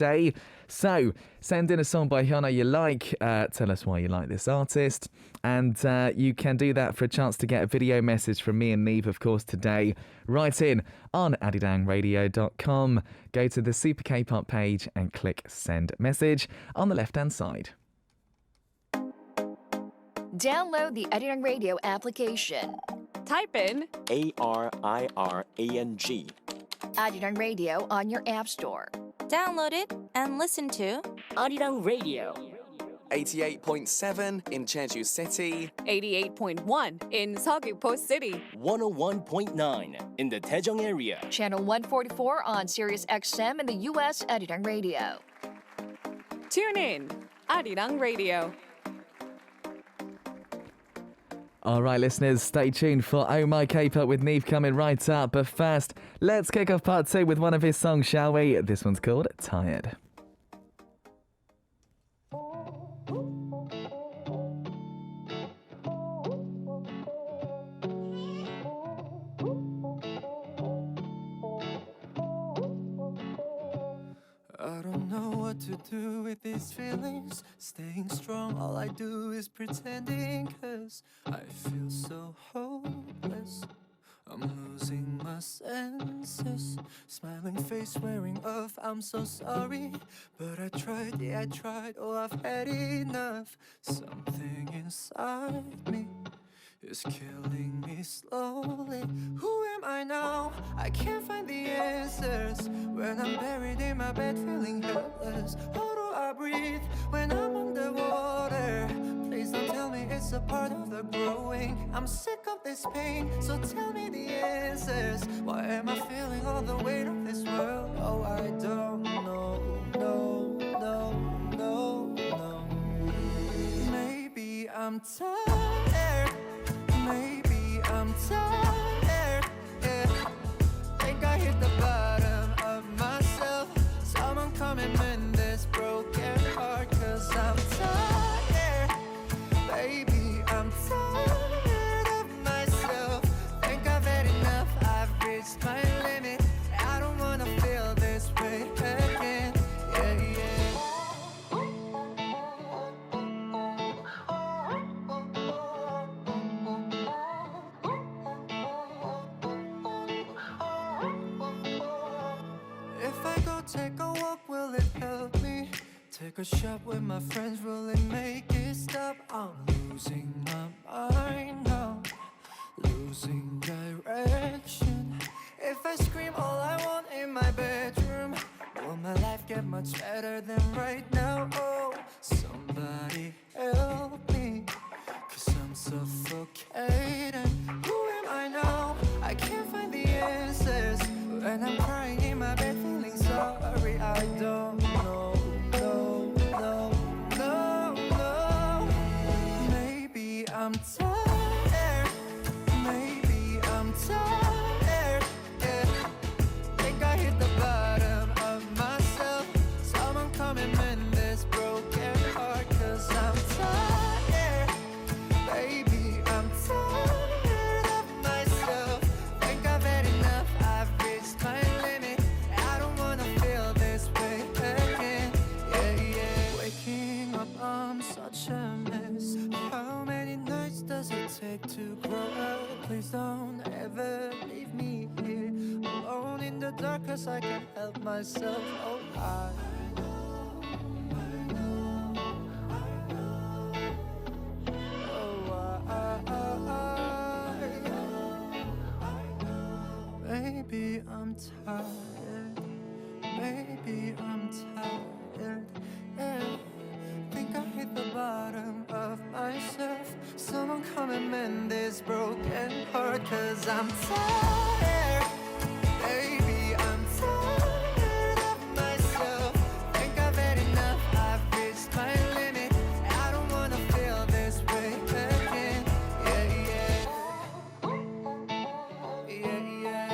day. So send in a song by Hyuna you like, tell us why you like this artist, and you can do that for a chance to get a video message from me and NIve, of course, today. Write in on adidangradio.com, go to the Super K-pop page and click send message on the left hand side. Download the Arirang Radio application. Type in ARIRANG. Arirang Radio on your app store. Download it and listen to Arirang Radio. 88.7 in Jeju City, 88.1 in Seogwipo City, 101.9 in the Daejeong area. Channel 144 on Sirius XM in the U.S. Arirang Radio. Tune in, Arirang Radio. All right, listeners, stay tuned for Oh My K-Pop with NIve coming right up. But first, let's kick off part 2 with one of his songs, shall we? This one's called Tired. I don't know what to do with these feelings. Staying strong, all I do is pretending, 'cause I feel so hopeless. I'm losing my senses. Smiling face wearing off, I'm so sorry. But I tried, yeah I tried, oh I've had enough. Something inside me is killing me slowly. Who am I now? I can't find the answers when I'm buried in my bed feeling helpless. How do I breathe when I'm underwater? Please don't tell me it's a part of the growing. I'm sick of this pain, so tell me the answers. Why am I feeling all the weight of this world? Oh, I don't know, no, no, no, no. Maybe I'm tired. Maybe I'm tired, yeah. Think I hit the bottom of myself. Someone come and mend this broken heart, 'cause I'm tired. Baby, I'm tired of myself. Think I've had enough, I've reached my limit. I don't wanna feel this way again, yeah, yeah. Take a walk, will it help me? Take a shot with my friends, will it make it stop? I'm losing my mind now, losing direction. If I scream all I want in my bedroom, will my life get much better than right now? Oh, somebody help me, 'cause I'm suffocating. Who am I now? I can't find the answers when I'm crying in my bed feeling sorry. I don't know, no, no, no, no. Maybe I'm tired. Maybe I'm tired, yeah. Think I hit the bottom of myself. Someone come and mend this broken heart, 'cause I'm tired. Baby, I'm tired of myself. Think I've had enough, I've reached my limit. I don't wanna feel this way again, yeah, yeah. Waking up, I'm such a mess. How many nights does it take to grow up? Please don't ever leave me here alone in the dark, 'cause I can't help myself. Oh, I know, maybe I'm tired. Maybe I'm tired, yeah. Think I hit the bottom of myself. Someone come and mend this broken heart, 'cause I'm tired. Baby, I'm tired of myself. Think I've had enough, I've reached my limit. I don't wanna feel this way again, yeah, yeah. Yeah, yeah.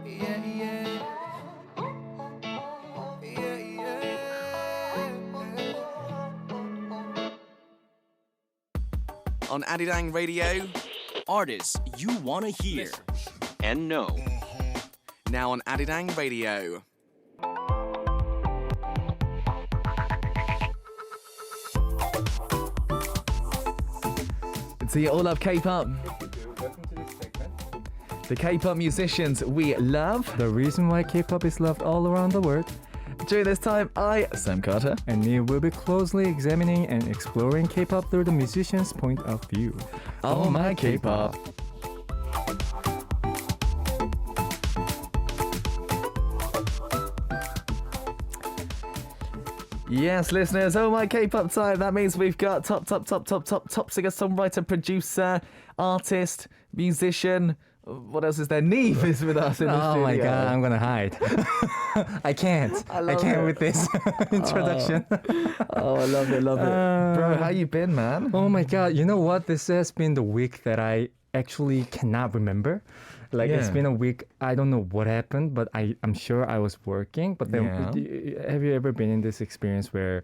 Yeah, yeah. Yeah, yeah. on Arirang Radio. Artists you wanna hear and know. Now on Arirang Radio. So you all love K-pop? The K-pop musicians we love. The reason why K-pop is loved all around the world. During this time, I, Sam Carter, And we will be closely examining and exploring K-pop through the musician's point of view. Oh My K-pop. Yes, listeners, oh my K-pop time. That means we've got top singer-songwriter, producer, artist, musician. What else is there? NIve is with us in the studio. Oh my god, I'm gonna hide. I can't. I can't with this introduction. Oh, I love it, Bro, how you been, man? Oh my god, you know what? This has been the week that I actually cannot remember. Like it's Yeah. been a week. I don't know what happened, but I'm sure I was working. But then, have you ever been in this experience where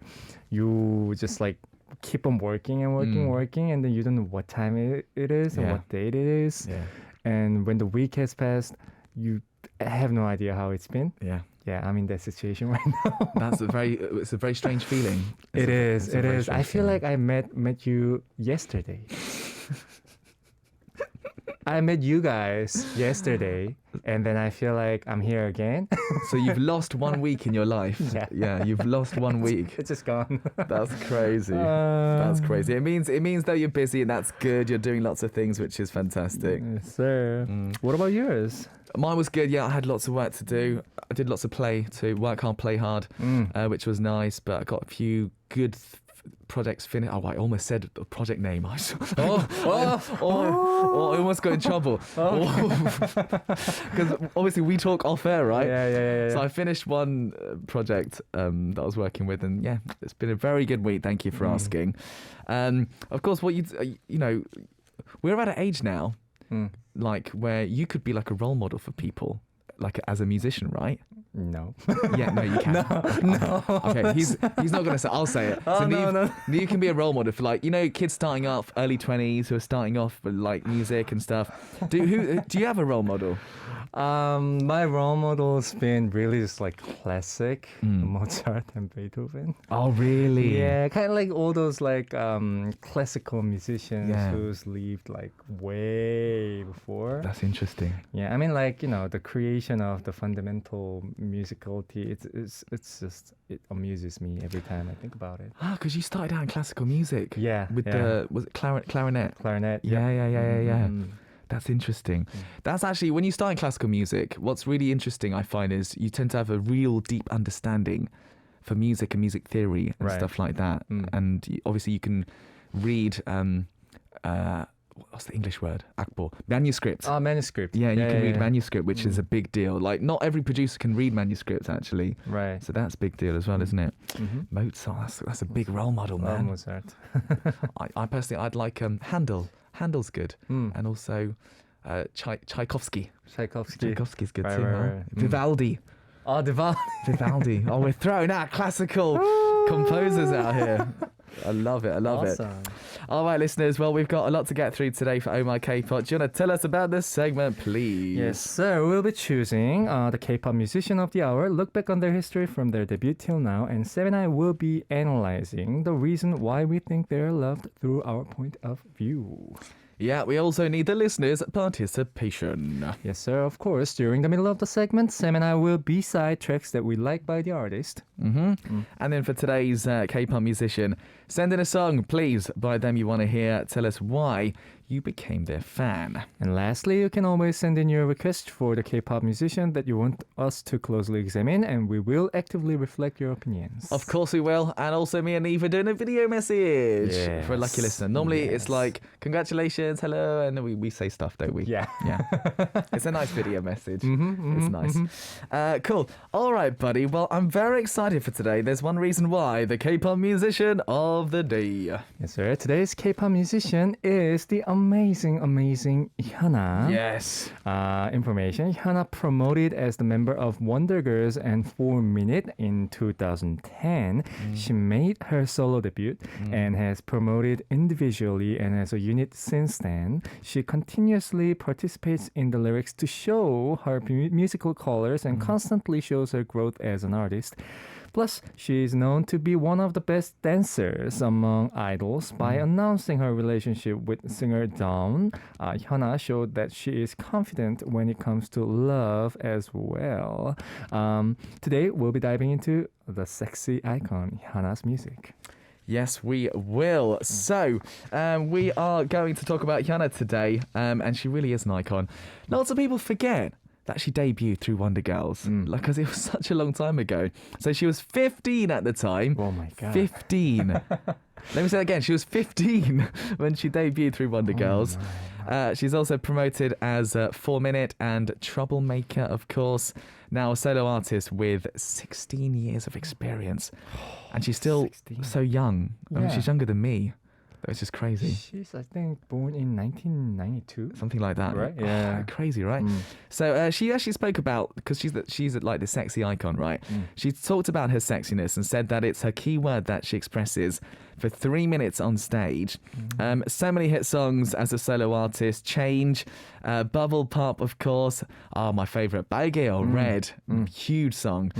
you just like keep on working and working, and then you don't know what time it is and Yeah. what date it is, Yeah. and when the week has passed, you have no idea how it's been. Yeah. Yeah, I'm in that situation right now. It's a very strange feeling. It is. It's a very I strange feel feeling. like I met you yesterday. I met you guys yesterday, and then I feel like I'm here again. So you've lost 1 week in your life. Yeah. You've lost 1 week. It's just gone. That's crazy. That's crazy. It means that you're busy and that's good. You're doing lots of things, which is fantastic. Yes, sir. What about yours? Mine was good. Yeah, I had lots of work to do. I did lots of play too. Work hard, play hard, which was nice. But I got a few good projects finished. Oh, I almost said the project name. I almost got in trouble. Because obviously we talk off air, right? Yeah. So I finished one project that I was working with, and yeah, it's been a very good week. Thank you for asking. Of course, what you know, we're at an age now, like where you could be like a role model for people, like as a musician, right? No. Yeah, no, you can't. No. Okay, he's not gonna say. I'll say it. Oh, no. You can be a role model for like kids starting off early 20s who are starting off with like music and stuff. Do you have a role model? My role model's been really just like classic Mozart and Beethoven. Oh, really? Yeah, kind of like all those like classical musicians Yeah. who's lived like way before. That's interesting. Yeah, I mean like the creation of the fundamental musicality. It amuses me every time I think about it. Ah, because you started out in classical music. Yeah, With yeah. was it clarinet? Clarinet. Yeah. Mm. That's interesting. That's actually, when you start in classical music, what's really interesting, I find, is you tend to have a real deep understanding for music and music theory and Right. stuff like that. And obviously you can read, what's the English word? Akbo. Manuscript. Oh, manuscript. Yeah, you can read yeah. manuscript, which is a big deal. Like, not every producer can read manuscripts, actually. Right. So that's a big deal as well, isn't it? Mozart, that's a big role model, Oh, man. Mozart. I personally, I'd like Handel. Handel's good. And also Tchaikovsky. Tchaikovsky. Tchaikovsky's good Right, too, right, huh? right. Vivaldi. Oh, Vivaldi. Oh, we're throwing out classical composers out here. I love it. Awesome. All right, listeners. Well, we've got a lot to get through today for Oh My K-pop. Do you want to tell us about this segment, please? Yes, sir. We'll be choosing the K-pop musician of the hour, look back on their history from their debut till now, and Sam and I will be analyzing the reason why we think they're loved through our point of view. Yeah, we also need the listeners' participation. Yes, sir. Of course, during the middle of the segment, Sam and I will B-side tracks that we like by the artist. And then for today's K-pop musician, send in a song, please, by them you want to hear. Tell us why you became their fan. And lastly, you can always send in your request for the K-pop musician that you want us to closely examine, and we will actively reflect your opinions. Of course we will. And also me and Eve are doing a video message for a lucky Yes. listener. Normally it's Yes. like, congratulations, hello, and we say stuff, don't we? Yeah. Yeah. It's a nice video message. It's nice. Cool. All right, buddy. Well, I'm very excited for today. There's one reason why. The K-pop musician of the day. Yes, sir. Today's K-pop musician is the amazing Hyuna. Yes. Information. Hyuna promoted as the member of Wonder Girls and 4 Minute in 2010. She made her solo debut and has promoted individually and as a unit since then. She continuously participates in the lyrics to show her musical colors and constantly shows her growth as an artist. Plus, she is known to be one of the best dancers among idols by announcing her relationship with singer Dawn. Hyuna showed that she is confident when it comes to love as well. Today, we'll be diving into the sexy icon Hyuna's music. Yes, we will. So, we are going to talk about Hyuna today, and she really is an icon. Lots of people forget that she debuted through Wonder Girls, because it was such a long time ago. So she was 15 at the time. Oh my God. 15. Let me say that again. She was 15 when she debuted through Wonder Girls. She's also promoted as 4 Minute and Troublemaker, of course. Now a solo artist with 16 years of experience. And she's still 16. so young. I mean, Yeah. she's younger than me. It's just crazy. She's, I think, born in 1992. Something like that. Right, yeah. Crazy, right? So she actually spoke about, because she's like the sexy icon, right? She talked about her sexiness and said that it's her key word that she expresses for 3 minutes on stage. So many hit songs as a solo artist. Change, Bubble Pop, of course. My favourite, Baege or Red. Huge song.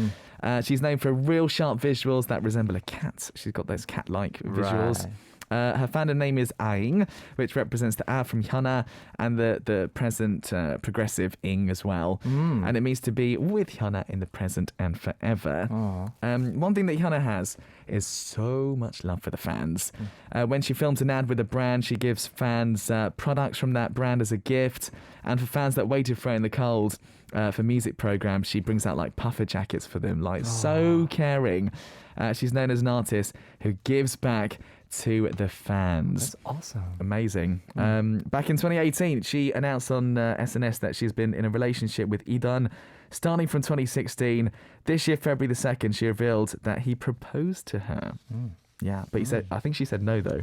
She's known for real sharp visuals that resemble a cat. She's got those cat-like visuals. Right. Her fandom name is Aing, which represents the A from Hyuna and the present progressive ing as well. And it means to be with Hyuna in the present and forever. One thing that Hyuna has is so much love for the fans. When she films an ad with a brand, she gives fans products from that brand as a gift. And for fans that waited for her in the cold for music programs, she brings out like puffer jackets for them. Like so caring. She's known as an artist who gives back to the fans. That's awesome. Amazing. Back in 2018, she announced on SNS that she's been in a relationship with Idun starting from 2016. This year, February the 2nd, she revealed that he proposed to her. Yeah, but I think she said no though.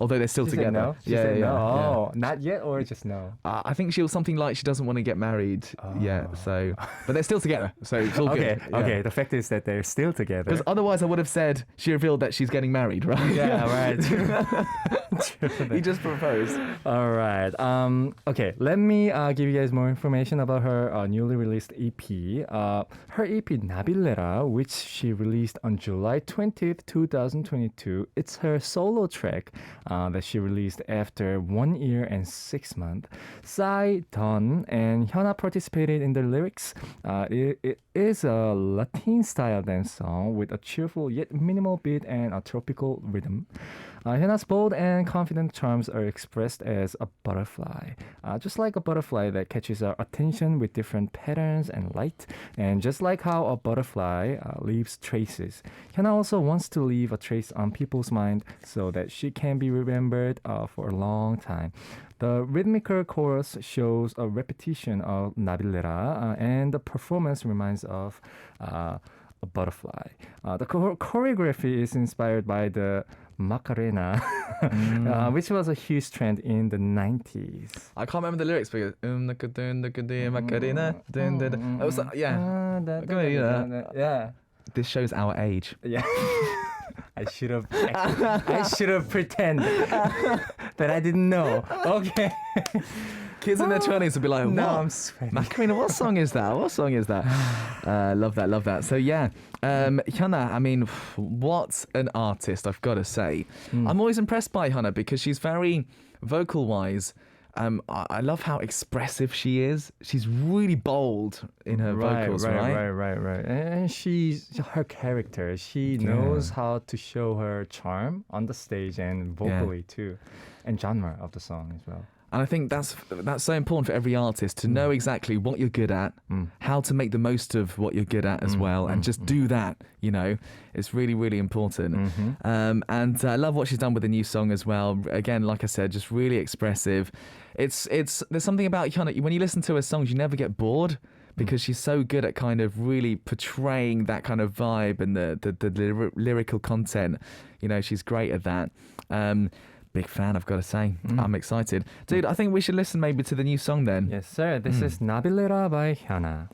Although they're still She together. said no? She said no. Oh, not yet or just no? I think she was something like she doesn't want to get married yet. So, but they're still together. So it's all Okay, good. okay. The fact is that they're still together. Because otherwise I would have said she revealed that she's getting married, right? Yeah, right. He just proposed. All right. Okay, let me give you guys more information about her newly released EP. Her EP Nabillera, which she released on July 20th, 2022. It's her solo track that she released after 1 year and 6 months. Psy, Don, and Hyuna participated in the lyrics. It is a Latin-style dance song with a cheerful yet minimal beat and a tropical rhythm. Hyuna's bold and confident charms are expressed as a butterfly, just like a butterfly that catches our attention with different patterns and light, and just like how a butterfly leaves traces. Hyuna also wants to leave a trace on people's mind so that she can be remembered for a long time. The rhythmical chorus shows a repetition of Nabillera, and the performance reminds of a butterfly. The choreography is inspired by the Macarena, which was a huge trend in the 90s. I can't remember the lyrics, but Macarena. It was yeah. Yeah. This shows our age. Yeah. I should have pretended that I didn't know. Okay. Kids in their 20s would be like, what? No, I'm sweating. Macarena, what song is that? What song is that? Love that. So yeah, Hyuna, I mean, what an artist, I've got to say. I'm always impressed by Hyuna because she's very vocal-wise. I love how expressive she is. She's really bold in her vocals, right? Right. And her character. She knows how to show her charm on the stage and vocally too, and genre of the song as well. And I think that's so important for every artist to know exactly what you're good at, how to make the most of what you're good at as well, and just do that. You know, it's really, really important. And I love what she's done with the new song as well. Again, like I said, just really expressive. There's something about Hyuna, when you listen to her songs, you never get bored because she's so good at kind of really portraying that kind of vibe and the lyrical content. You know, she's great at that. Big fan, I've got to say. I'm excited. Dude, I think we should listen maybe to the new song then. Yes, sir. This is Nabillera by Hyuna.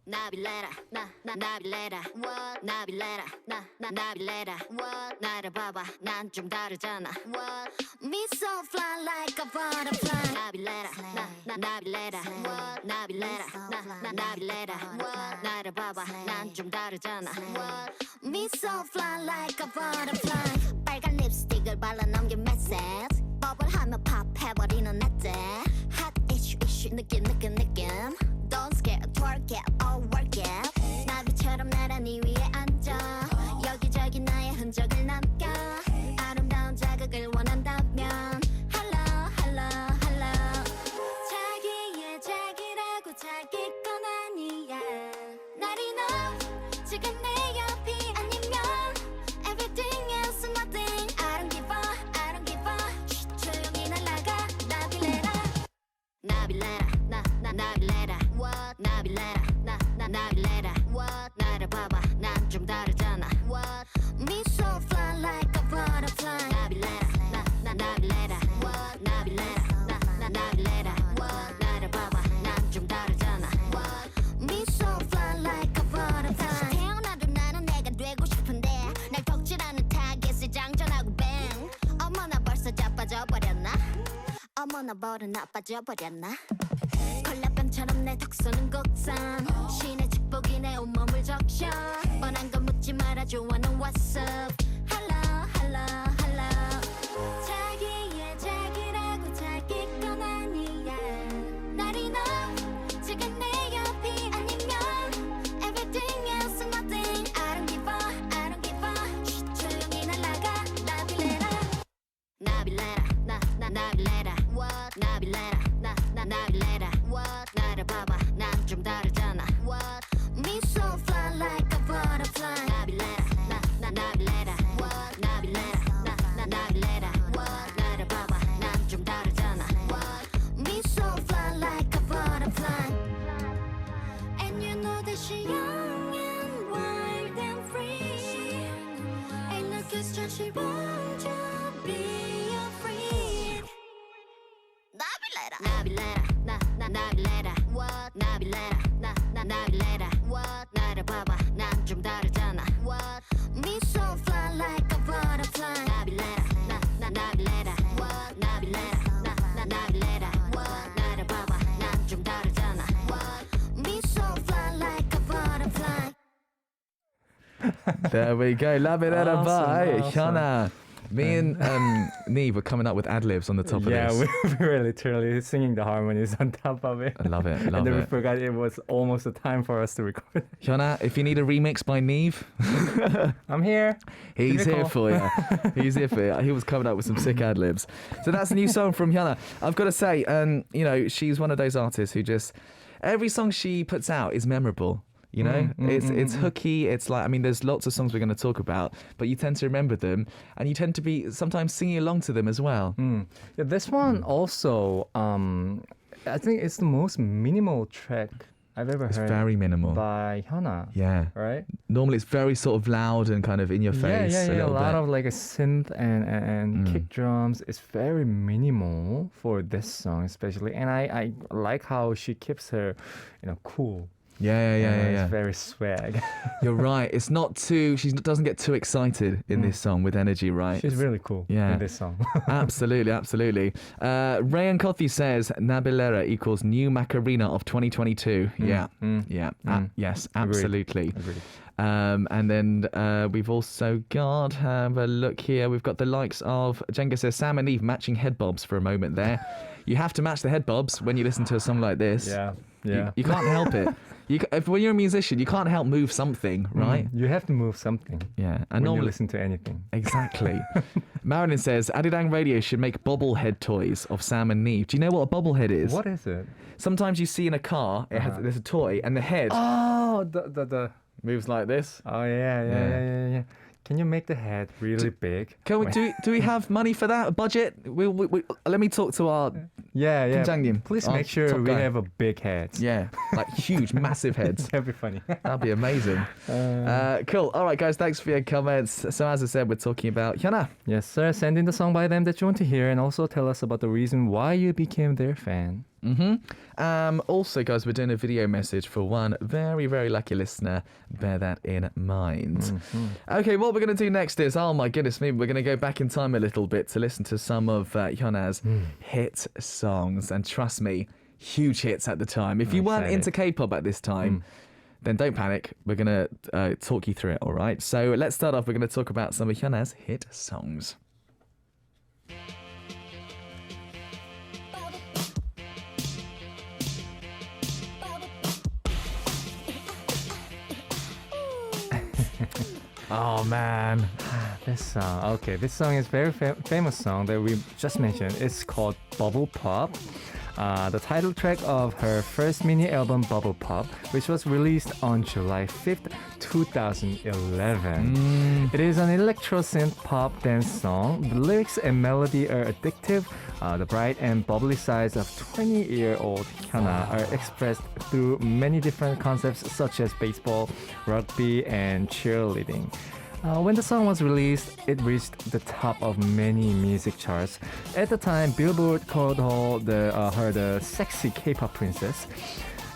나빌레라 나 나빌레라 what 나빌레라 나 나빌레라 what 나를 봐봐 난 좀 다르잖아 what me so fly like a butterfly 나빌레라 나 나빌레라 what 나빌레라 나 나빌레라 what 나를 봐봐 난 좀 다르잖아 what me so fly like a butterfly 빨간 립스틱을 발라 넘긴 메시지 버블하며 팝해버리는 내재 hot issue 느낌 Don't scare, twerk it, or work it 나비처럼 나란히 위에 앉아 여기저기 나의 흔적을 남겨 아름다운 자극을 원한다면 Hello, hello, hello 자기의 자기라고 자기 건 아니야 나리 너 지금 내 옆이 아니면 Everything is nothing I don't give a 조용히 날아가 나빌레라 나빌레라 나 나빌레라 what 나빌레라 나 나빌레라 what 나를 봐봐 난 좀 다르잖아 what me so fly like a butterfly 나빌레라 나 나빌레라 what 나빌레라 나 나빌레라 what 나를 봐봐 난 좀 다르잖아 what me so fly like a butterfly 태어나도 나는 내가 되고 싶은데 날 덕질하는 타겟에 장전하고 bang 어머나 벌써 자빠져버렸나 어머나 벌은 나빠져버렸나 콜라병처럼 내 턱선은 곡선 신의 축복이 내 온몸을 적셔 뻔한 건 묻지 말아줘 wanna what's up hello hello hello 자기의 자기라고 자기 건 아니야 나리 너 지금 내 옆이 아니면 Everything is nothing I don't give a 조용히 날아가 나빌레라 나빌레라 나 나빌레라 what 나빌레라 나 나빌레라 what 나를 봐봐 난 좀 다르잖아 what me so fly like a butterfly 나빌레라 나 나빌레라 what 나빌레라 나 나빌레라 what 나를 봐봐 난 좀 다르잖아 what me so fly like a butterfly and you know that she young and wild and free ain't no question she won't just be your friend 나빌레라 나 나빌레라 what 나빌레라 나 나빌레라 what 나를 봐봐 난 좀 다르잖아 what me so fly like a butterfly 나빌레라 나 나빌레라 what 나빌레라 나 나빌레라 what 나를 봐봐 난 좀 다르잖아 what me so fly like a butterfly There we go. Labilera by Awesome. Hyuna. Me and Nive were coming up with ad-libs on the top of Yeah, this. we were literally singing the harmonies on top of it. I love it, And love then we it. forgot it was almost the time for us to record. Hyuna, if you need a remix by Nive, I'm here. he's Give me a here call. for you. He's here for you. He was coming up with some sick ad-libs. So that's a new song from Hyuna. I've got to say, you know, she's one of those artists who just, every song she puts out is memorable. You know, it's hooky. It's like, I mean, there's lots of songs we're going to talk about, but you tend to remember them and you tend to be sometimes singing along to them as well. Yeah, this one also, I think it's the most minimal track I've ever It's heard very minimal. by Hyuna. Yeah. Right? Normally it's very sort of loud and kind of in your face. Yeah. A A little lot bit. of like a synth and kick drums. It's very minimal for this song, especially. And I like how she keeps her, cool. Yeah. It's very swag. You're right. It's not too. She doesn't get too excited in this song with energy, right? She's really cool Yeah. in this song. Absolutely. Rayan Kothi says Nabilera equals new Macarena of 2022. Yes, absolutely. Agreed. And then we've also got, have a look here. We've got the likes of Jenga says Sam and Eve matching head bobs for a moment there. You have to match the head bobs when you listen to a song like this. Yeah. You can't help it. When you're a musician, you can't help move something, right? You have to move something. Yeah. And And when you normally, listen to anything. exactly. Marilyn says Adidang Radio should make bobblehead toys of Sam and Neve. Do you know what a bobblehead is? What is it? Sometimes you see in a car, there's a toy, and the head Oh, the. moves like this. Oh yeah. Can you make the head really big? Can we do we have money for that? A budget? Let me talk to our Yeah. Kim Please our make sure top we guy. have a big head. like huge, massive heads. That'd be funny. That'd be amazing. Cool. All right, guys. Thanks for your comments. So as I said, we're talking about Hyuna. Yes, sir. Send in the song by them that you want to hear, and also tell us about the reason why you became their fan. Also, guys, we're doing a video message for one very, very lucky listener. Bear that in mind. Okay, what we're going to do next is, oh my goodness me, we're going to go back in time a little bit to listen to some of Hyuna's hit songs. And trust me, huge hits at the time. If you weren't into K-pop at this time, then don't panic. We're going to talk you through it, all right? So let's start off. We're going to talk about some of Hyuna's hit songs. Oh man, This song, okay, this song is very famous song that we just mentioned. It's called Bubble Pop. The title track of her first mini album Bubble Pop, which was released on July 5th, 2011. It is an electro synth pop dance song. The lyrics and melody are addictive. The bright and bubbly sides of 20-year-old Hyuna are expressed through many different concepts such as baseball, rugby, and cheerleading. When the song was released, it reached the top of many music charts. At the time, Billboard called her the sexy K-pop princess.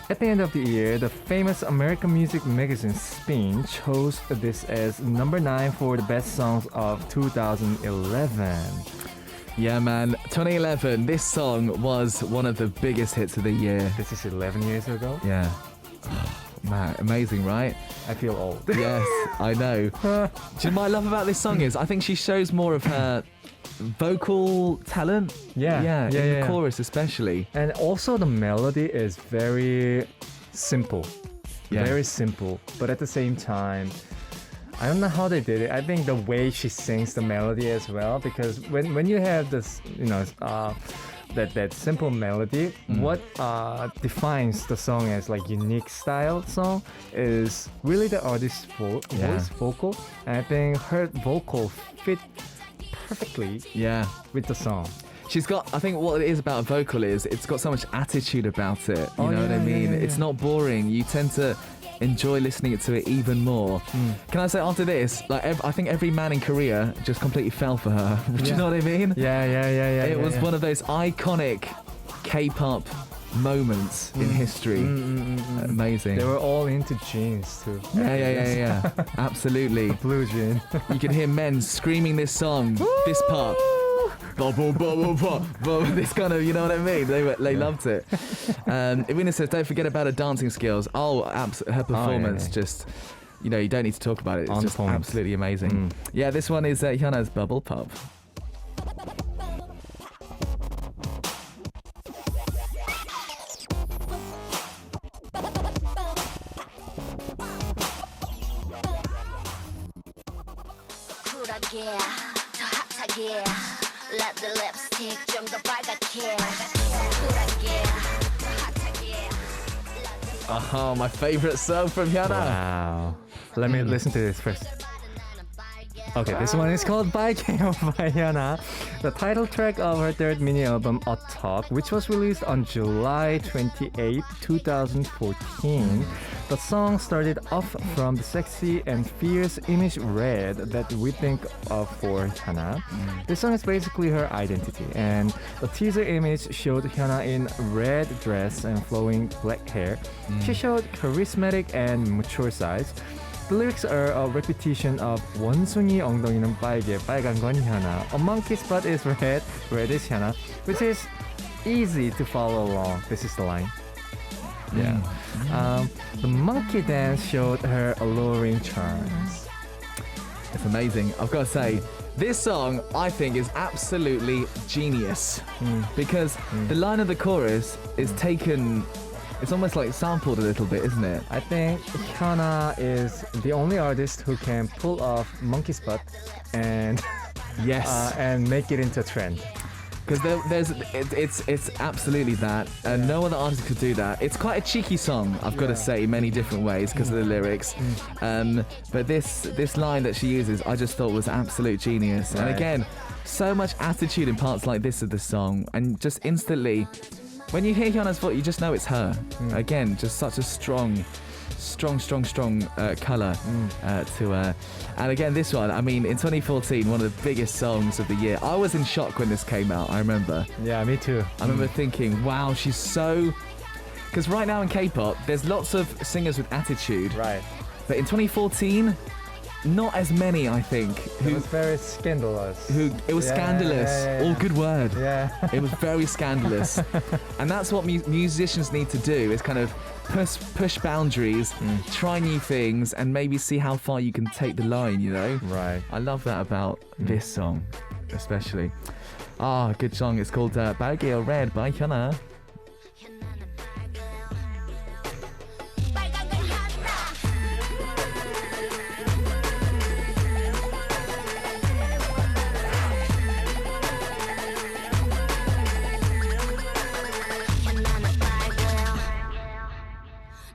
At the end of the year, the famous American music magazine Spin chose this as number 9 for the best songs of 2011. Yeah, man. 2011, this song was one of the biggest hits of the year. This is 11 years ago. Yeah. Man, amazing, right? I feel old. Yes, I know. Do you know what I love about this song is I think she shows more of her vocal talent. Yeah, in the chorus especially. And also the melody is very simple. Yeah. Very simple. But at the same time, I don't know how they did it. I think the way she sings the melody as well, because when you have this, that simple melody, what defines the song as like unique style song is really the artist's voice vocal. And I think her vocal fit perfectly with the song. She's got, I think what it is about a vocal is it's got so much attitude about it. You know what I mean? It's not boring. You tend to enjoy listening to it even more. Can I say after this, like I think every man in Korea just completely fell for her. Do you know what I mean? Yeah. It was one of those iconic K-pop moments in history. Amazing. They were all into jeans too. Yeah. Absolutely. Blue jean. You can hear men screaming this song, this part. Bubble, bubble, bubble. This kind of, you know what I mean? They loved it. Irina says, don't forget about her dancing skills. Oh, her performance just, you don't need to talk about it. It's On just point. absolutely amazing. Yeah, this one is Hyuna's Bubble Pop. Let the lipstick 좀 더 빨갛게 Oh, my favorite song from Hyuna. Wow. Let me listen to this first. Okay, this one is called Baekeo by Hyuna, the title track of her third mini album, A Talk, which was released on July 28, 2014. The song started off from the sexy and fierce image Red that we think of for Hyuna. This song is basically her identity, and the teaser image showed Hyuna in red dress and flowing black hair. She showed charismatic and mature sides. The lyrics are a repetition of 원숭이 엉덩이는 빨개, 빨간 건 현아. A monkey's butt is red, red is 현아, which is easy to follow along. This is the line. Yeah. The monkey dance showed her alluring charms. It's amazing. I've got to say, this song I think is absolutely genius because the line of the chorus is taken. It's almost like sampled a little bit, isn't it? I think Hyuna is the only artist who can pull off monkey's butt and and make it into a trend. Because it's absolutely that, and no other artist could do that. It's quite a cheeky song, I've got to say, in many different ways because of the lyrics. But this line that she uses, I just thought was absolute genius. Right. And again, so much attitude in parts like this of the song, and just instantly, when you hear Hyuna's voice, you just know it's her. Again, just such a strong strong colour to and again this one, I mean in 2014, one of the biggest songs of the year. I was in shock when this came out, I remember. Yeah, me too. I remember thinking, wow, she's so... Because right now in K-pop, there's lots of singers with attitude. Right. But in 2014, not as many, I think. It was very scandalous. It was scandalous. All good word. Yeah. It was very scandalous. And that's what musicians need to do, is kind of push boundaries, try new things, and maybe see how far you can take the line, you know? Right. I love that about this song, especially. Ah, good song. It's called Baguette Red by Hyuna.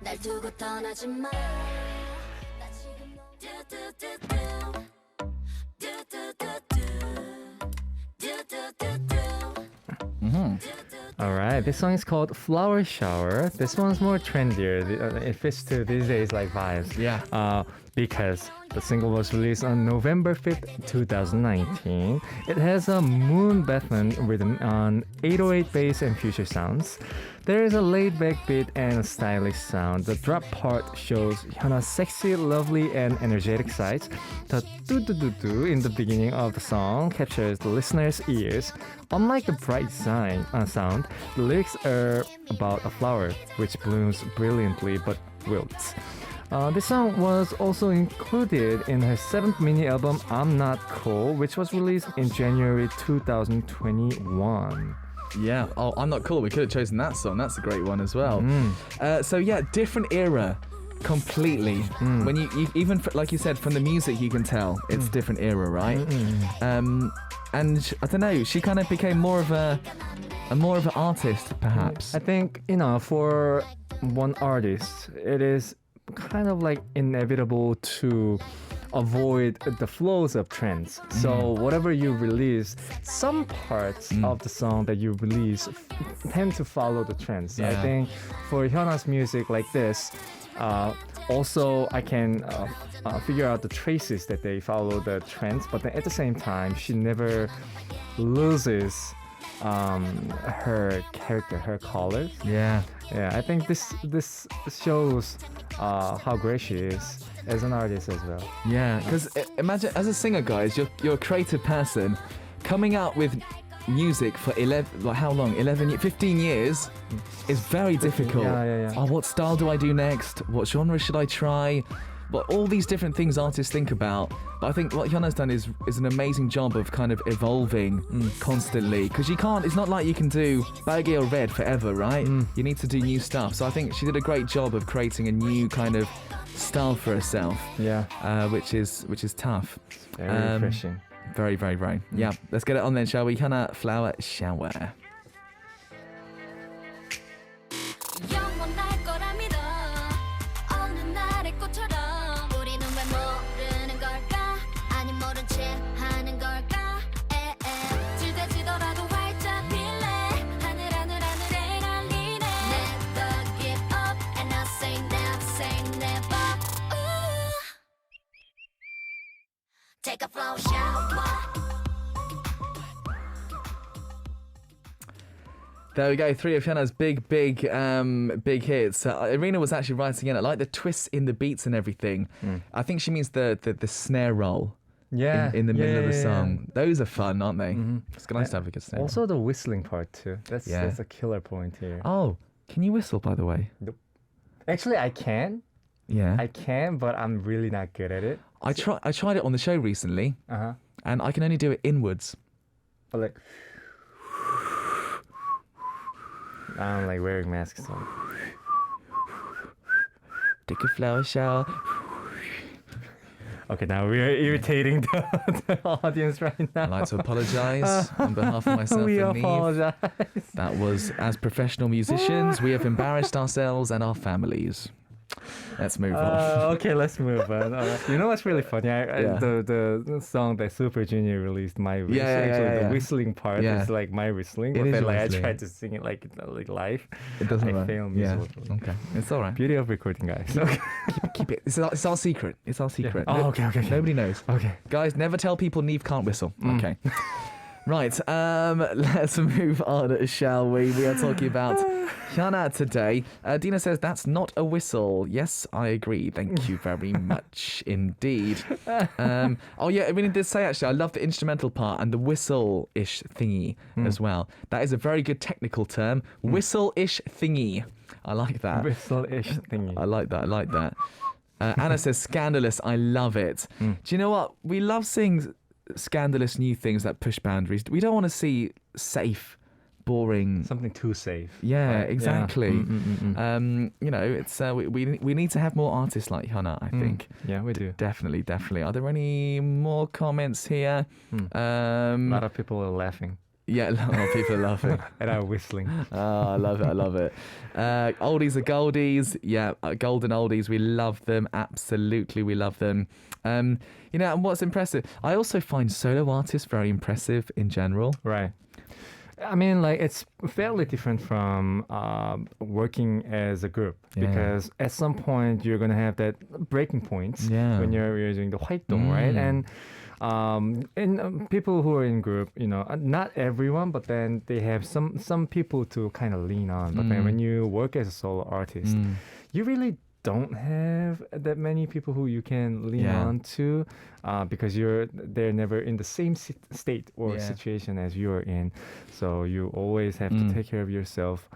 날 두고 떠나지 마. 나 지금 Alright, this song is called Flower Shower. This one's more trendier. It fits to these days like vibes. Yeah. Because the single was released on November 5th, 2019. It has a moon baton rhythm on 808 bass and future sounds. There is a laid-back beat and a stylish sound. The drop part shows Hyuna's sexy, lovely, and energetic sides. The do-do-do-do in the beginning of the song captures the listener's ears. Unlike the bright sound, the lyrics are about a flower which blooms brilliantly but wilts. This song was also included in her 7th mini album I'm Not Cool, which was released in January 2021. Yeah. Oh, I'm Not Cool. We could have chosen that song. That's a great one as well. So yeah, different era. Completely. When you even like you said, from the music you can tell it's different era, right? And I don't know, she kind of became more of an artist, perhaps. I think, for one artist, it is kind of like inevitable to avoid the flows of trends. So whatever you release, some parts of the song that you release tend to follow the trends. Yeah. I think for Hyuna's music like this, also I can figure out the traces that they follow the trends, but then at the same time, she never loses her character, her colors. Yeah. Yeah, I think this shows how great she is as an artist as well. Yeah, because imagine as a singer, guys, you're a creative person coming out with music for 15 years is very difficult. Yeah. Oh, what style do I do next? What genre should I try? But all these different things artists think about. But I think what Hyuna's done is an amazing job of kind of evolving constantly. Because you can't, it's not like you can do Baguette or Red forever, right? You need to do new stuff. So I think she did a great job of creating a new kind of style for herself. Yeah. Which is tough. Very refreshing. Very, very, very. Yeah, let's get it on then, shall we? Hyuna, Flower Shower. 영원할 거라 믿어 어느 날의 꽃처럼 우리는 왜 모르는 걸까 아니 모른 채 하는 걸까 질대지더라도 활짝 필래 하늘에 날리네 Never give up and I say never Ooh. Take a flower shower There we go, 3 of Hyuna's big hits. Irina was actually writing in it, like the twists in the beats and everything. I think she means the snare roll in the middle of the song. Those are fun, aren't they? It's nice to have a good snare Also the whistling part too. That's a killer point here. roll. Oh, can you whistle, by the way? Nope. Actually, I can. Yeah. I can, but I'm really not good at it. I tried it on the show recently, and I can only do it inwards. But like, I don't like wearing masks. So. Take a flower shower. Okay, now we are irritating the audience right now. I'd like to apologise on behalf of myself We and Nive. apologize. That was, as professional musicians, we have embarrassed ourselves and our families. Let's move on. Okay, let's move on. You know what's really funny? Yeah. The song that Super Junior released, My Wish, Yeah, actually yeah. the whistling part Yeah. is like my whistling. It But is then your like I whistling. tried to sing it like live. It doesn't I work. failed Yeah. miserably. Okay. It's all right. Beauty of recording, guys. Okay. Keep it. It's our secret. It's our secret. Oh, okay. Nobody knows. Okay. Guys, never tell people NIve can't whistle. Okay. Right. Let's move on, shall we? We are talking about Hyuna today. Dina says that's not a whistle. Yes, I agree. Thank you very much indeed. Oh yeah, I mean, did say actually, I love the instrumental part and the whistle-ish thingy as well. That is a very good technical term. Whistle-ish thingy. I like that. Whistle-ish thingy. I like that. Anna says scandalous. I love it. Do you know what? We love seeing scandalous new things that push boundaries. We don't want to see safe, boring. Something too safe. Yeah, Right, exactly. yeah. You know, it's we need to have more artists like Hyuna, I think. Yeah, we do. Definitely. Are there any more comments here? A lot of people are laughing Yeah, a lot of people are laughing. at our whistling. Oh, I love it. Oldies are goldies. Yeah, golden oldies. We love them. Absolutely, we love them. You know, and what's impressive, I also find solo artists very impressive in general. Right. I mean, like, it's fairly different from working as a group Yeah. because at some point you're going to have that breaking points Yeah. when you're doing the 활동, right? And people who are in group, you know, not everyone, but then they have some people to kind of lean on. But then when you work as a solo artist, you really don't have that many people who you can lean Yeah. on to because they're never in the same state or Yeah. situation as you're in. So you always have to take care of yourself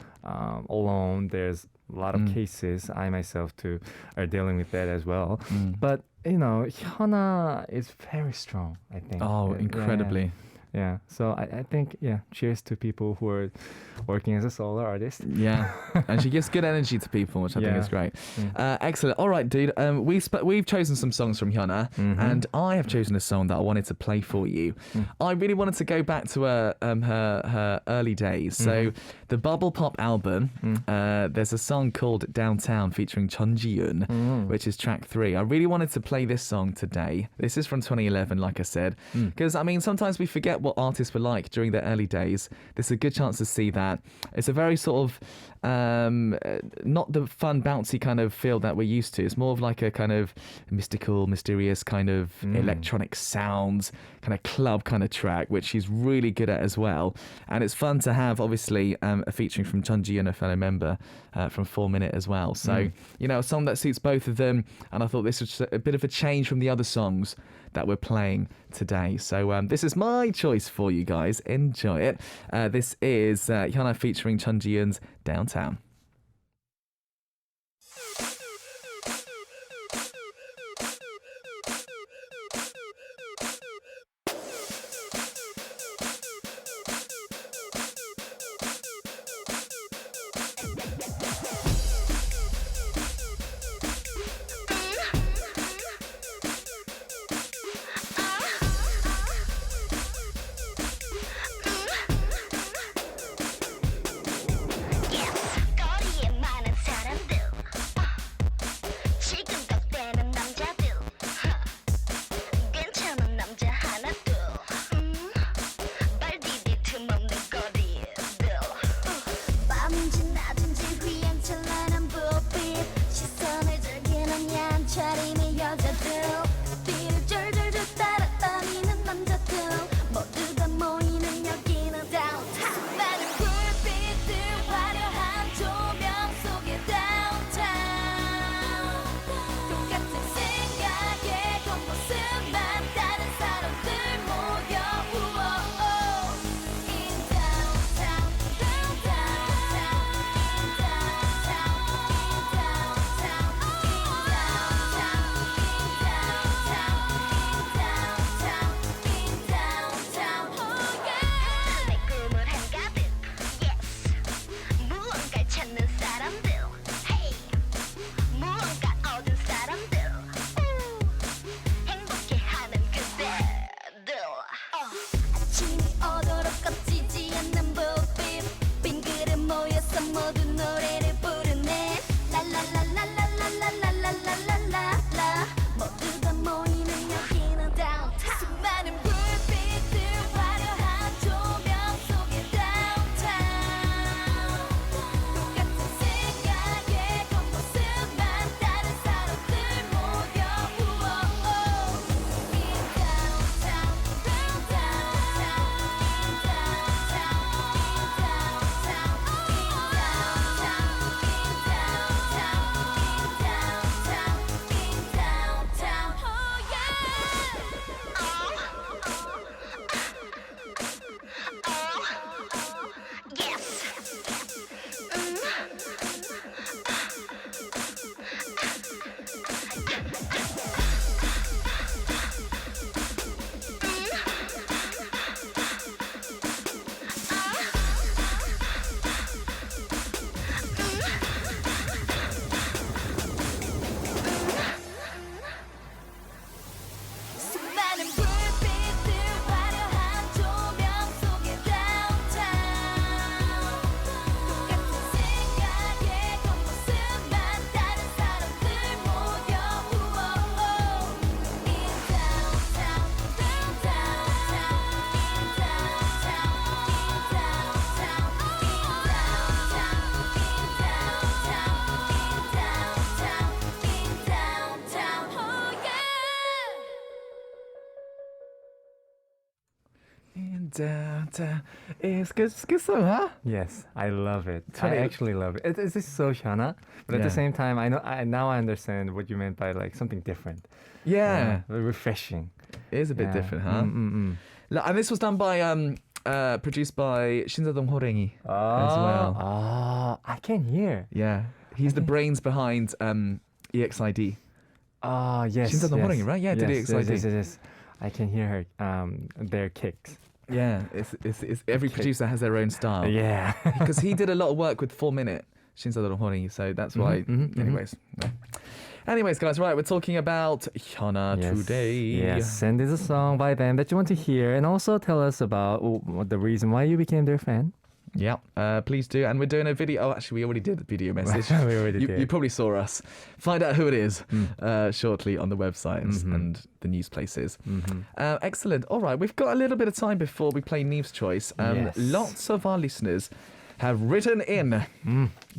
alone. There's a lot of cases. I myself too are dealing with that as well. But you know, Hyuna is very strong, I think. Oh, Yeah. incredibly. Yeah. So I think, cheers to people who are working as a solo artist. Yeah, and she gives good energy to people, which I think Yeah. is great. Excellent. All right, dude. We've chosen some songs from Hyuna, and I have chosen a song that I wanted to play for you. I really wanted to go back to her early days. So the Bubble Pop album, there's a song called Downtown featuring Chun Ji-yoon, which is track 3. I really wanted to play this song today. This is from 2011, like I said, because I mean sometimes we forget what artists were like during their early days. This is a good chance to see that. It's a very sort of not the fun bouncy kind of feel that we're used to. It's more of like a kind of mystical, mysterious kind of electronic sounds, kind of club kind of track, which she's really good at as well. And it's fun to have obviously a featuring from Chun Ji and a fellow member from 4 Minute as well. So you know, a song that suits both of them, and I thought this was a bit of a change from the other songs that we're playing today. So this is my choice for you guys. Enjoy it. This is Hyuna featuring Chun Ji-yoon's Downtown. Go It's good song, huh? Yes, I love it. I Funny. actually love it. It's just so Hyuna, but at Yeah. the same time, now I understand what you meant by like something different. Yeah. Refreshing. It is a bit Yeah. different, huh? And this was done by produced by 신사동 호랭이 as well. I can hear. Yeah, he's the brains behind EXID. Yes. 신사동 yes. 호랭이, right? Yeah, did yes, EXID. yes. I can hear her. Their kicks. Yeah, it's every producer has their own style. Yeah. Because he did a lot of work with 4 Minute 신사동 호랭이, so that's why. Anyways, guys, right, we're talking about Hyuna today. Yes, send us a song by them that you want to hear, and also tell us about the reason why you became their fan. Yeah, please do. And we're doing a video. Oh, actually, we already did the video message. We already you, did. You probably saw us. Find out who it is shortly on the website and the news places. Excellent. All right, we've got a little bit of time before we play Nive's Choice. Yes. Lots of our listeners have written in.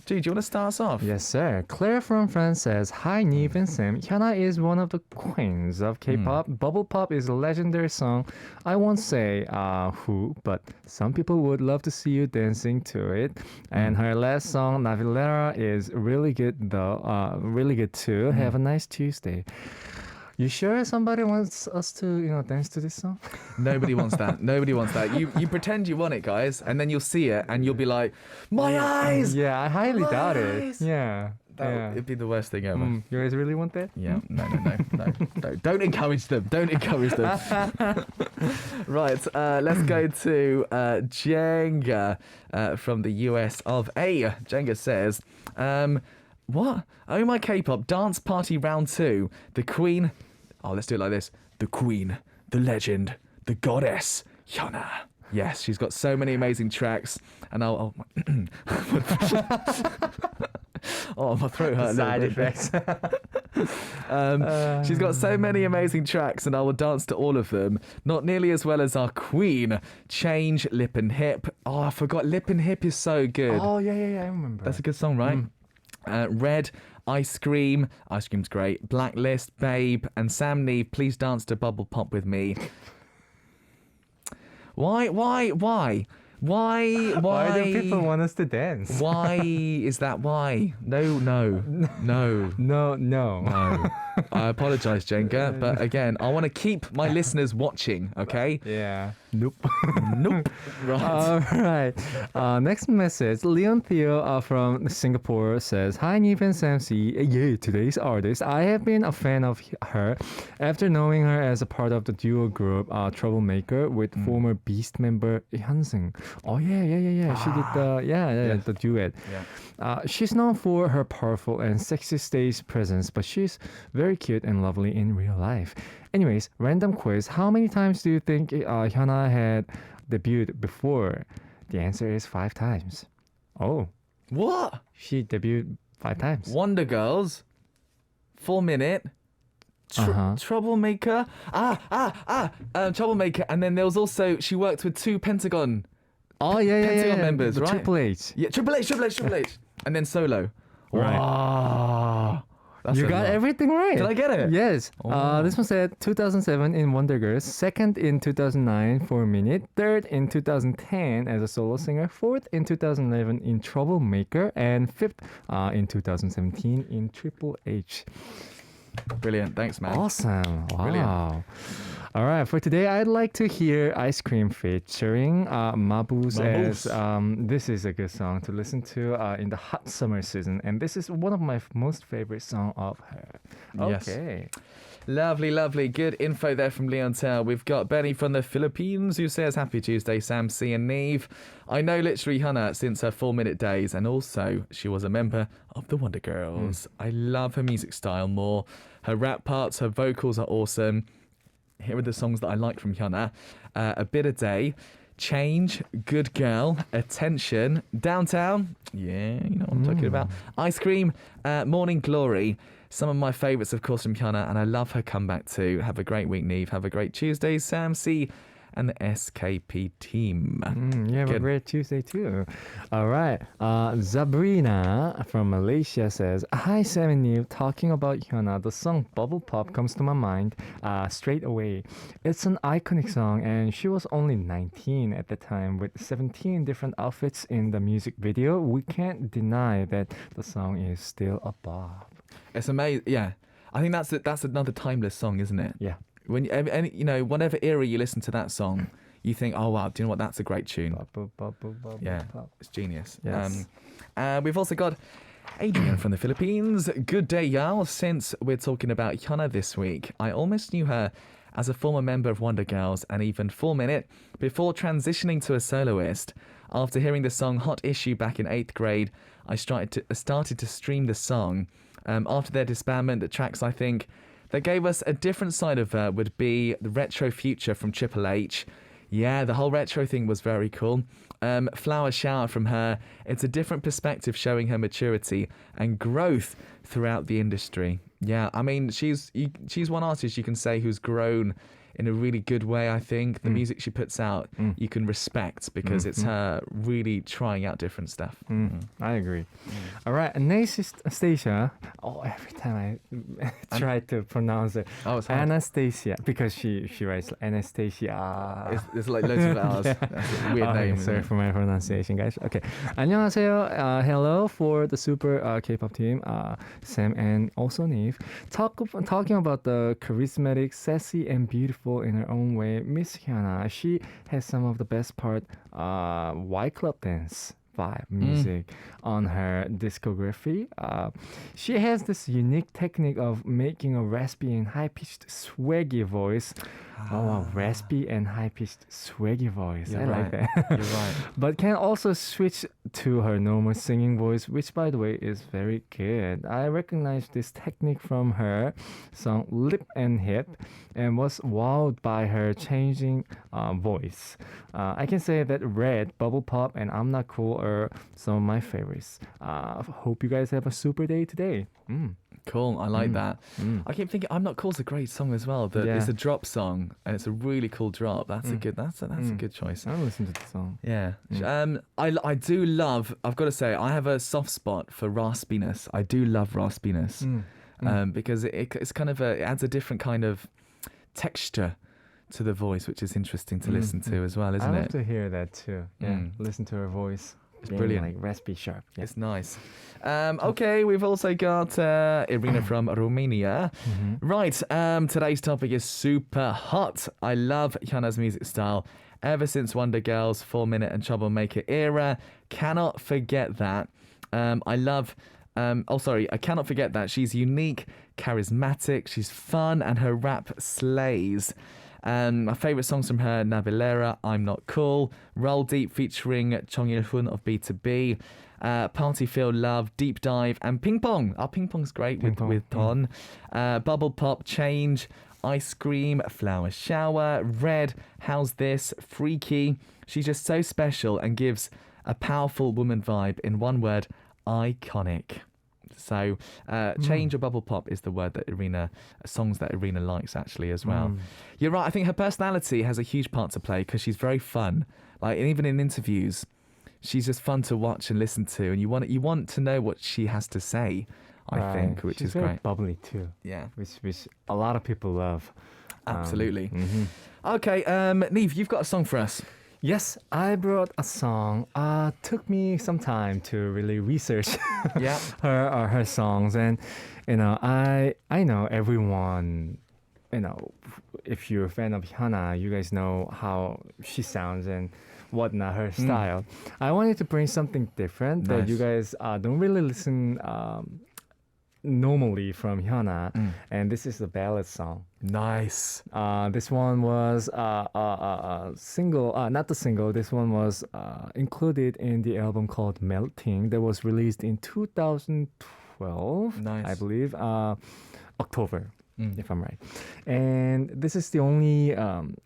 Dude, do you want to start us off? Yes, sir. Claire from France says, Hi, Nive and Sam. Hyuna is one of the queens of K-pop. Bubble Pop is a legendary song. I won't say who, but some people would love to see you dancing to it. And her last song, Navilera, is really good, though. Really good, too. Have a nice Tuesday. You sure somebody wants us to, dance to this song? Nobody wants that. Nobody wants that. You pretend you want it, guys, and then you'll see it, and you'll be like, my eyes! Yeah, I highly My doubt eyes! it. Yeah. It'd be the worst thing ever. You guys really want that? Yeah, no. Don't encourage them. Don't encourage them. Right, let's go to Jenga from the US of A. Jenga says, what? Oh my K-pop dance party round 2. The Queen. Oh, let's do it like this. The Queen, the legend, the goddess, Hyuna. Yes, she's got so many amazing tracks, and I'll oh, my throat hurt. Side effects. She's got so many amazing tracks, and I will dance to all of them. Not nearly as well as our queen. Change, Lip and Hip. Oh, I forgot. Lip and Hip is so good. Oh, yeah, I remember. That's a good song, right? Red, Ice Cream. Ice Cream's great. Blacklist, Babe, and Sam Nive. Please dance to Bubble Pop with me. Why? Why do people want us to dance? Why is that why? No. I apologize, Jenga, but again, I want to keep my listeners watching, okay? Yeah. Nope. Nope. Right. All right. Next message. Leon Theo from Singapore says, Hi, Nive and Sam C. Yeah, today's artist. I have been a fan of her after knowing her as a part of the duo group Troublemaker with former Beast member Hyunsung. Oh, yeah. She did the duet. Yeah. She's known for her powerful and sexy stage presence, but she's very cute and lovely in real life. Anyways, random quiz. How many times do you think Hyuna had debuted before? The answer is 5 times. Oh. What? She debuted 5 times. Wonder Girls, 4 Minute, Troublemaker. Troublemaker. And then there was also, she worked with 2 Pentagon. Oh, yeah. Pentagon members, the right? Triple H. Yeah, Triple H. And then solo. Right. Wow. That's You a got lot. everything right. Did I get it? Yes. Oh. This one said 2007 in Wonder Girls, 2nd in 2009 for a minute, 3rd in 2010 as a solo singer, 4th in 2011 in Troublemaker, and 5th in 2017 in Triple H. Brilliant. Thanks, man. Awesome. Wow. Brilliant. All right, for today, I'd like to hear Ice Cream featuring Mabuse. As this is a good song to listen to in the hot summer season, and this is one of my most favorite songs of her. Yes. Okay. Lovely. Good info there from Leon Tell. We've got Benny from the Philippines who says, Happy Tuesday, Sam, C and Nive. I know literally Hyuna since her 4 Minute days, and also she was a member of the Wonder Girls. I love her music style more. Her rap parts, her vocals are awesome. Here are the songs that I like from Hyuna. A Bit a Day, Change, Good Girl, Attention, Downtown, yeah, you know what I'm talking about, Ice Cream, Morning Glory. Some of my favourites, of course, from Hyuna, and I love her comeback too. Have a great week, Nive. Have a great Tuesday, Sam C. and the SKP team. You have a Good. great Tuesday too. All right. Sabrina from Malaysia says, "Hi Sam and Neil, talking about Hyuna, the song Bubble Pop comes to my mind straight away. It's an iconic song and she was only 19 at the time with 17 different outfits in the music video. We can't deny that the song is still a bop." It's amazing. Yeah, I think that's another timeless song, isn't it? Yeah. When any, whatever era you listen to that song, you think, oh wow, do you know what? That's a great tune. Bubble, bubble, bubble, Yeah, pop. it's genius. Yes. We've also got Adrian from the Philippines. Good day, y'all. Since we're talking about Hyuna this week, I almost knew her as a former member of Wonder Girls and even 4 Minute before transitioning to a soloist. After hearing the song Hot Issue back in 8th grade, I started to stream the song. After their disbandment, the tracks I think that gave us a different side of her would be the Retro Future from Triple H. Yeah, the whole retro thing was very cool. Flower Shower from her. It's a different perspective showing her maturity and growth throughout the industry. Yeah, I mean, she's one artist you can say who's grown in a really good way, I think. The music she puts out, you can respect because it's her really trying out different stuff. I agree. All right, Anastasia. Oh, every time I try to pronounce it. Oh, it's hard. Anastasia, because she writes Anastasia. There's like loads of R's. That's a weird name. Sorry isn't for my pronunciation, guys. Okay. 안녕하세요. Hello for the super K-pop team, Sam and also Neve. Talking about the charismatic, sassy, and beautiful in her own way, Miss Hyuna. She has some of the best part, White Club Dance vibe music on her discography. She has this unique technique of making a raspy and high-pitched swaggy voice. Oh, wow, raspy and high-pitched swaggy voice. You're I like right. that. You're right. But can also switch to her normal singing voice, which, by the way, is very good. I recognize this technique from her song Lip and Hip and was wowed by her changing voice. I can say that Red, Bubble Pop, and I'm Not Cool are some of my favorites. Hope you guys have a super day today. Cool, I like that. I keep thinking I'm Not Cool's a great song as well. Yeah. It's a drop song and it's a really cool drop. That's a good choice. I'll listen to the song. Yeah. I do love, I've got to say, I have a soft spot for raspiness. I do love raspiness because it's kind of it adds a different kind of texture to the voice, which is interesting to listen to as well, isn't I love it? to hear that too. Yeah, listen to her voice. It's being, brilliant. like raspy sharp. Yeah. It's nice. Okay, we've also got Irina from Romania. Right, today's topic is super hot. I love Hyuna's music style. Ever since Wonder Girls, 4 Minute and Troublemaker era. Cannot forget that. I cannot forget that. She's unique, charismatic, she's fun, and her rap slays. My favourite songs from her, Navilera, I'm Not Cool, Roll Deep featuring Chong Il-hun of B2B, Party Feel Love, Deep Dive, and Ping Pong. Ping Pong's great with Ton. Bubble Pop, Change, Ice Cream, Flower Shower, Red, How's This, Freaky. She's just so special and gives a powerful woman vibe. In one word, iconic. So, Change or Bubble Pop is the word that songs that Irina likes actually as well. You're right. I think her personality has a huge part to play because she's very fun. Like even in interviews, she's just fun to watch and listen to, and you want to know what she has to say. I think, which She's is very great. bubbly too. Yeah, which a lot of people love. absolutely. Okay, Neve, you've got a song for us. Yes, I brought a song. Took me some time to really research Yeah. her songs, and I know everyone. If you're a fan of Hyuna, you guys know how she sounds and whatnot, her style. I wanted to bring something different that you guys don't really listen normally from Hyuna, and this is a ballad song. Nice. This one was single, not the single. This one was included in the album called Melting that was released in 2012, Nice. I believe, October, if I'm right. And this is the only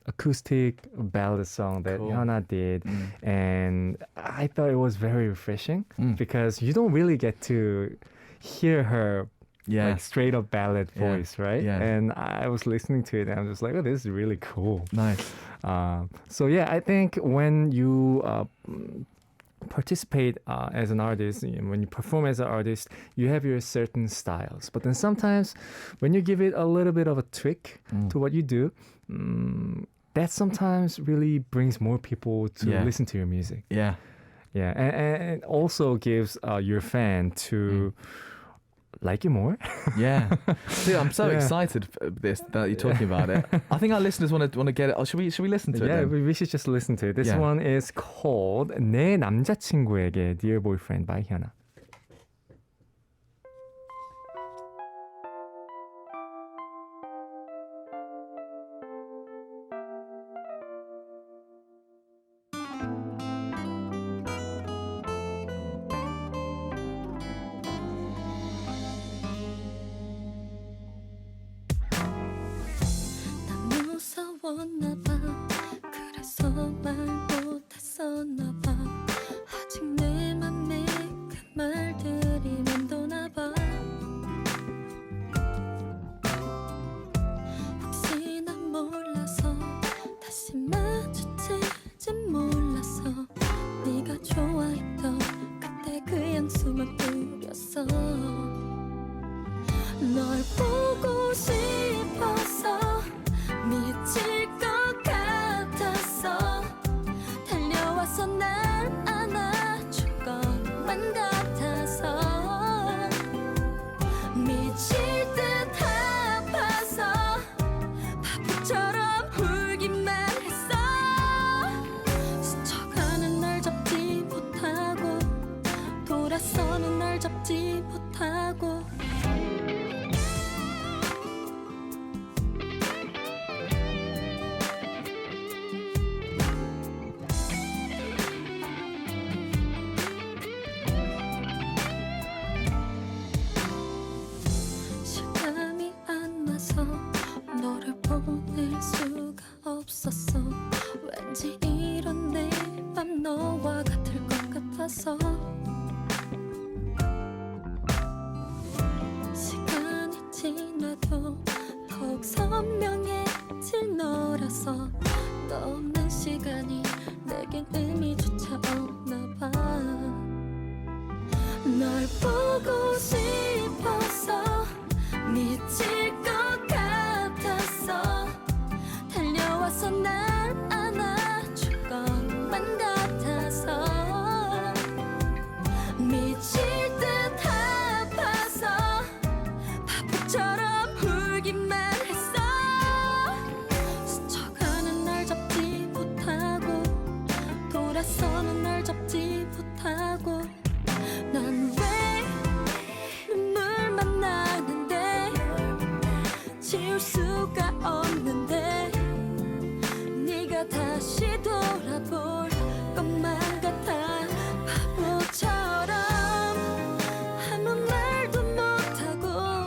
acoustic ballad song that Cool. Hyuna did, and I thought it was very refreshing because you don't really get to hear her Yeah. like straight up ballad Yeah. voice, right? Yeah. And I was listening to it and I was just like, oh, this is really cool. Nice. So yeah, I think when you participate as an artist, when you perform as an artist, you have your certain styles. But then sometimes when you give it a little bit of a tweak to what you do, that sometimes really brings more people to Yeah. listen to your music. Yeah. Yeah, and it also gives your fan to like you more. Yeah. See, I'm so Yeah. excited for this that you're talking about it. I think our listeners want to get it. Oh, should we listen to it? Yeah, Then? we should just listen to it. This Yeah. one is called 내 남자친구에게 Dear Boyfriend by Hyuna. 난 무서웠나봐 그래서 말 못했었나봐 아직 내 맘에 그 말들이 맴도나봐 혹시나 몰라서 다시 마주칠진 몰랐어 네가 좋아했던 그때 그 향수만 뿌렸어 널 보고 싶어서 미칠 것 같았어 달려와서 날 안아줄 것만 같아서 미칠 듯 아파서 바보처럼 울기만 했어 스쳐가는 날 잡지 못하고 돌아서는 날 잡지 못하고 실감이 안 나서 너를 보낼 수가 없었어 왠지 이런 내 맘 너와 같을 것 같아서 시간이 지나도 더욱 선명해질 너라서 너 없는 시간이 내겐 의미조차 없나 봐 널 보고 싶어서 미칠 것 같았어 달려와서 날 안아줄 것만 같아서 미칠 듯 아파서 바보처럼 울기만 했어 스쳐가는 날 잡지 못하고 돌아서는 날 잡지 못하고 난 왜 눈물만 나는데 지울 수가 없는데 네가 다시 돌아볼 것만 같아 바보처럼 아무 말도 못하고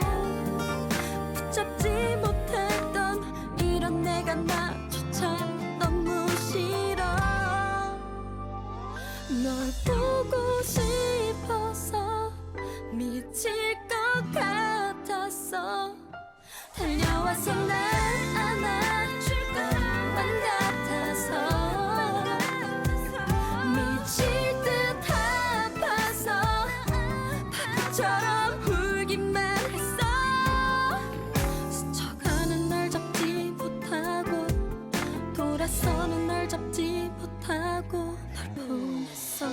붙잡지 못했던 이런 내가 나조차 너무 싫어 널 보고 싶어서 미칠 것 같았어 달려와서 날 안아줄 것만 같아서 미칠 듯 아파서 바보처럼 울기만 했어 스쳐가는 날 잡지 못하고 돌아서는 날 잡지 못하고 널 보냈어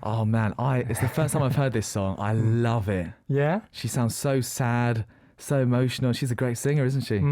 Oh man, it's the first time I've heard this song. I love it. Yeah? She sounds so sad, so emotional. She's a great singer, isn't she?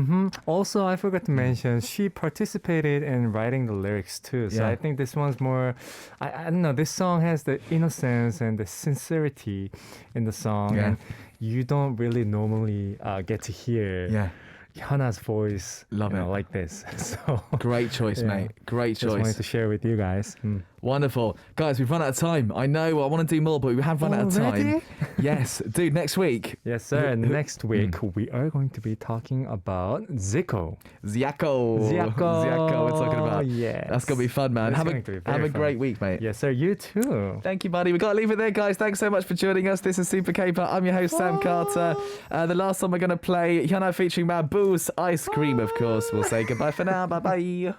Also, I forgot to mention, she participated in writing the lyrics too. So Yeah. I think this one's more, I don't know, this song has the innocence and the sincerity in the song. Yeah. And you don't really normally get to hear Yeah. Hyuna's voice, Love it. like this. So Great choice, Yeah. mate. Great just wanted choice. to share with you guys. Wonderful. Guys, we've run out of time. I know I want to do more, but we have run out of time. Already? Yes. Dude, next week, Yes, sir. And next week we are going to be talking about Zico. Ziako. Ziako. We're talking about. Yes. That's going to be fun, man. That's Have going to be a, very have a fun. great week, mate. Yes, sir. You too. Thank you, buddy. We got to leave it there, guys. Thanks so much for joining us. This is Super Caper. I'm your host, Sam Carter. The last song we're going to play, Hyuna featuring Mad Boo's Ice Cream, of course. We'll say goodbye for now. Bye-bye.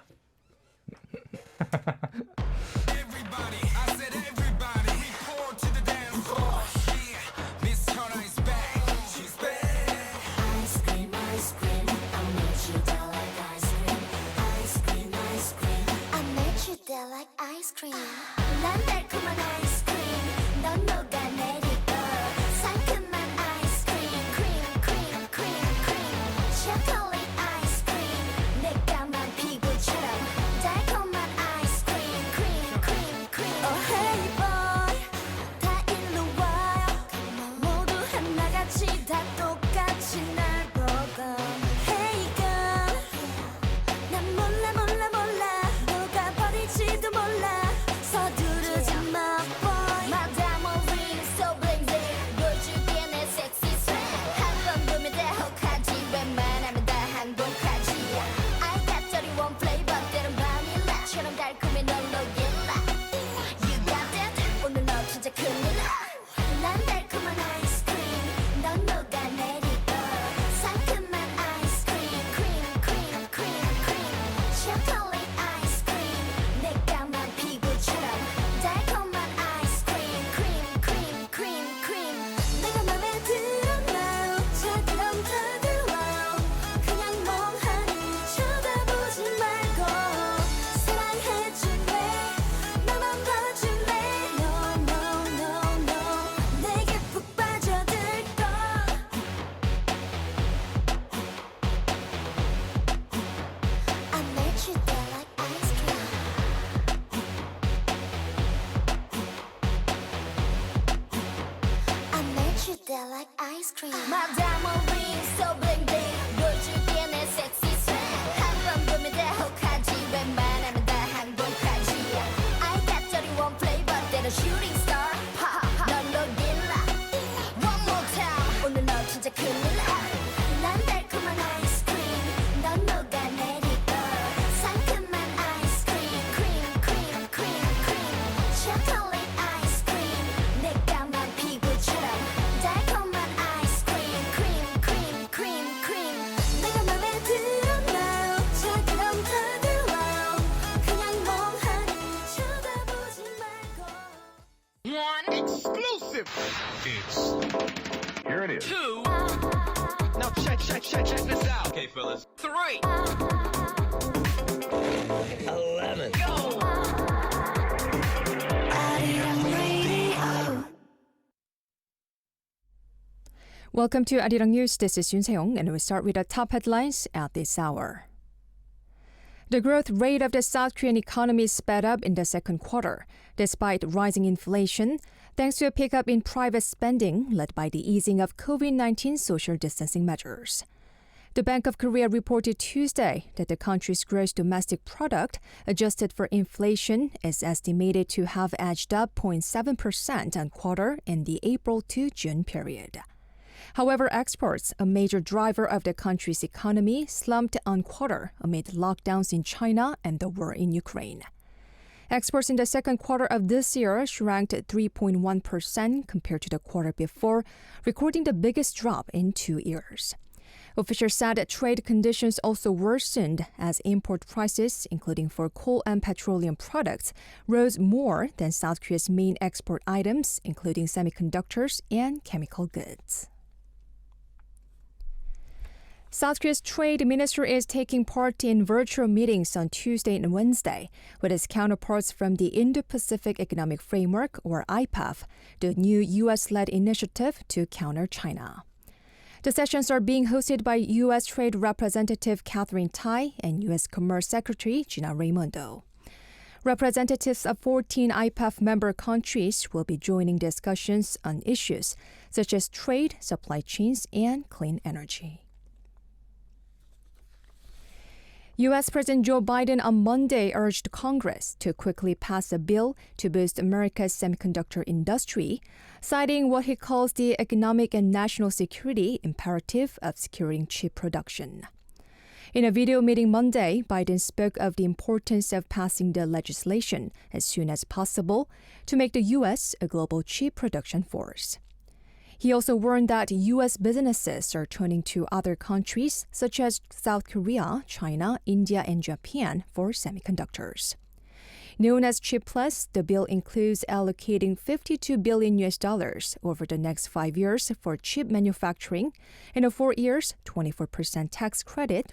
Ice cream, ice cream. I made you there like ice cream. Ice cream, ice cream. I made you there like ice cream. 난 달콤한 ice cream. 넌 녹아내리고 상큼한 ice cream. Cream, cream, cream, cream. Chocolate ice cream. 내 까만 피부처럼 달콤한 ice cream. Cream, cream, cream. Oh hey boy, 다 일로 와요. 모두 하나같이 다 똑같이 날 보고. Hey girl, 난 몰라 몰라 몰라 녹아버릴지도 몰라. 서두르지 마 boy. Madame Ring so bling bling. 보여줄게 내 sexy swag. 한번 보면 다 혹하지. 웬만하면 다 항복하지. I got 31 flavor. 때론 바닐라처럼 달콤해 널 녹일라. You got that. 오늘 너 진짜 큰일 나. 난 달콤한 ice cream. 넌 녹아내리고 상큼한 ice cream. Cream, cream, cream, cream. Chocolate ice cream. 내 까만 피부처럼 달콤한 ice cream. Cream, cream, cream, cream. 내가 맘에 들었나요? 저처럼 다가와요. 그냥 멍하니 쳐다보지 말고 사랑해줄래? 나만 봐줄래? No, no, no, no. 내게 푹 빠져들 거. I made you there like ice cream. I made you there like ice cream. Madame Ring so bling bling. 보여줄게 내 sexy swag. 한번 보면 다 혹하지. 웬만하면 다 항복하지. I got 31 flavor. 때론 shooting star. 넌 녹일라. One more time. 오늘 너 진짜 큰일 나. 난 달콤한 ice cream. 넌 녹아내리고 상큼한 ice cream. Cream, cream, cream, cream. Chocolate ice cream. 내 까만 피부처럼 달콤한 ice cream. Cream, cream, cream, cream. 내가 맘에 들었나요? 저처럼 다가와요. 그냥 멍하니 쳐다보지 말고. One exclusive. Here it is. Two. Now check this out. Okay, fellas. Three. 11. Go. Welcome to Arirang News. This is Yoon Seong, and we start with the top headlines at this hour. The growth rate of the South Korean economy sped up in the second quarter, despite rising inflation, thanks to a pickup in private spending led by the easing of COVID-19 social distancing measures. The Bank of Korea reported Tuesday that the country's gross domestic product, adjusted for inflation, is estimated to have edged up 0.7% on quarter in the April to June period. However, exports, a major driver of the country's economy, slumped on quarter amid lockdowns in China and the war in Ukraine. Exports in the second quarter of this year shrank 3.1% compared to the quarter before, recording the biggest drop in 2 years. Officials said that trade conditions also worsened as import prices, including for coal and petroleum products, rose more than South Korea's main export items, including semiconductors and chemical goods. South Korea's trade minister is taking part in virtual meetings on Tuesday and Wednesday with its counterparts from the Indo-Pacific Economic Framework, or IPEF, the new U.S.-led initiative to counter China. The sessions are being hosted by U.S. Trade Representative Catherine Tai and U.S. Commerce Secretary Gina Raimondo. Representatives of 14 IPEF member countries will be joining discussions on issues such as trade, supply chains, and clean energy. U.S. President Joe Biden on Monday urged Congress to quickly pass a bill to boost America's semiconductor industry, citing what he calls the economic and national security imperative of securing chip production. In a video meeting Monday, Biden spoke of the importance of passing the legislation as soon as possible to make the U.S. a global chip production force. He also warned that U.S. businesses are turning to other countries such as South Korea, China, India, and Japan for semiconductors. Known as Chip Plus, the bill includes allocating $52 billion over the next 5 years for chip manufacturing and a 4 years, 24% tax credit